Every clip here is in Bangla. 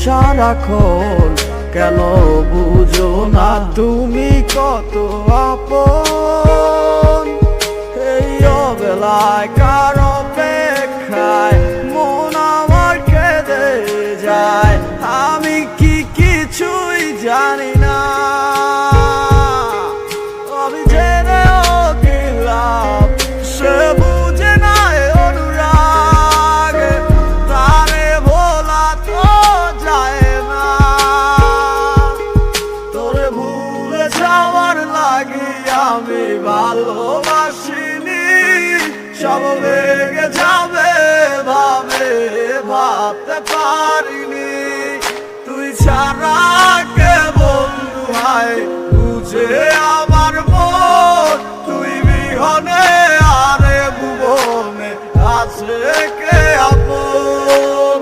সারাক্ষণ, কেন বুঝো না তুমি কত আপন। এই অবেলায় কার অপেক্ষায় মন আমার কেঁদে যায়, আমি কি কিছুই জানি না। আমি জেনেও কি লাভ, সে বুঝে না অনুরাগ, তারে ভোলা তো যায় না। তোরে ভুলে যাওয়ার লাগি আমি ভালোবাসিনি, সব ভেঙে যাবে ভাবে ভাবতে পারিনি। তুই ছাড়া কে বন্ধু হয় বুঝে আমার মন, তুই বিহনে আরে ভুবনে আছে কে আপন।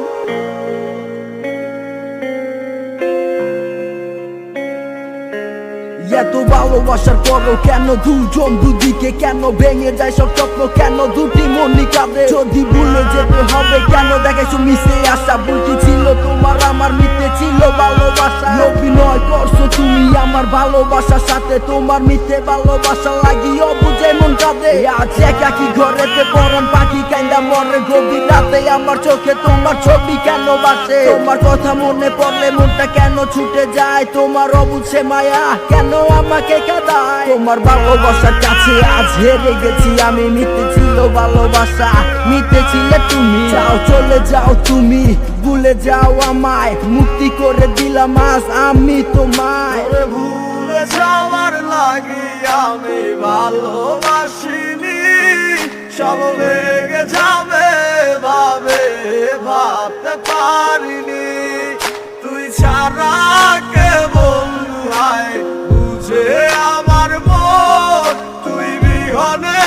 এত ভালোবাসার পরও কেন দুজন দুদিকে, কেন ভেঙে যায় সব স্বপ্ন, কেন দুটি মনি কাঁদে। যদি ভুলে যেতে হবে কেন দেখাইছো মিশে আসা, ভুলটি ছিল তোমার আমার, মিথ্যে ছিল ভালোবাসা। অভিনয় করছো তুমি আমার ভালোবাসার সাথে, তোমার মিথ্যে ভালোবাসা লাগি অবুঝে মন কাঁদে। আজ একাকি ঘরেতে পরান পাখি কান্দা মরে, গভীর রাতে আমার চোখে তোমার ছবি কেন ভাসে। তোমার কথা মনে পড়লে মনটা কেন ছুটে যায়, তোমার অবুঝে মায়া কেন আমাকে কাঁদায়। তোমার ভালোবাসার কাছে আজ হেরে গেছি আমি, মিথ্যে ছিল ভালোবাসা, মিথ্যে ছিলে তুমি। যাও চলে যাও তুমি, ভুলে যাও আমায়, মুক্তি করে দিলাম আজ আমি তোমায়। তোরে ভুলে যাওয়ার লাগি আমি ভালোবাসিনি, সব ভেঙে যাবে ভাবে ভাবতে পারিনি। তুই ছাড়া কে বন্ধু হয় বুঝে আমার মন, তুই বিহনে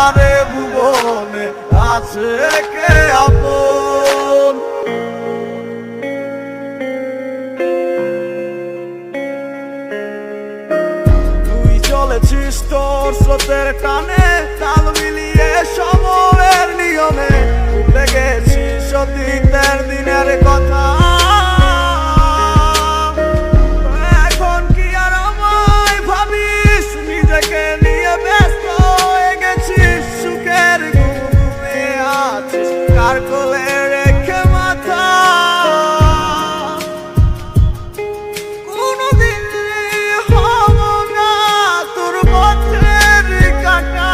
আরে ভুবনে আছে কে আপন। তুই চলেছিস তোর স্রোতের টানে, তাল মিলিয়ে সময়ের নিয়মে, ভুলে গেছিস অতীতের দিনের কথা। এখন কি আর আমায় ভাবিস, নিজেকে নিয়ে ব্যস্ত হয়ে গেছিস, সুখের ঘুমে আছিস কার কোলে রেখে মাথা। কোনদিন হব না তোর পথের কাটা,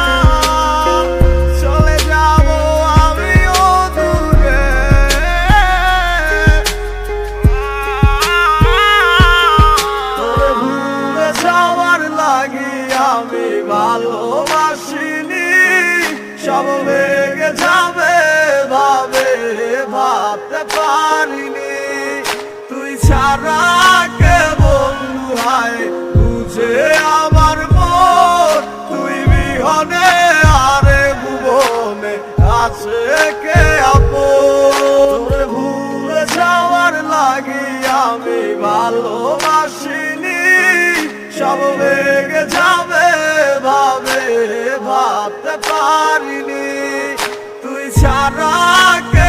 চলে যাব আমিও দূরে। তোরে ভুলে যাওয়ার লাগি আমি ভালোবাসিনি, সব ভেঙে যাবে ভাবে ভাবতে পারিনি। তুই ছাড়া কে বন্ধু হয় বুঝে আমার মন, তুই বিহনে আরে ভুবনে আছে কে আপন। তোরে ভুলে যাওয়ার লাগি আমি ভালোবাসিনি, সব ভেঙে যাবে ভাবে ভাবতে পারিনি। তুই ছাড়া কে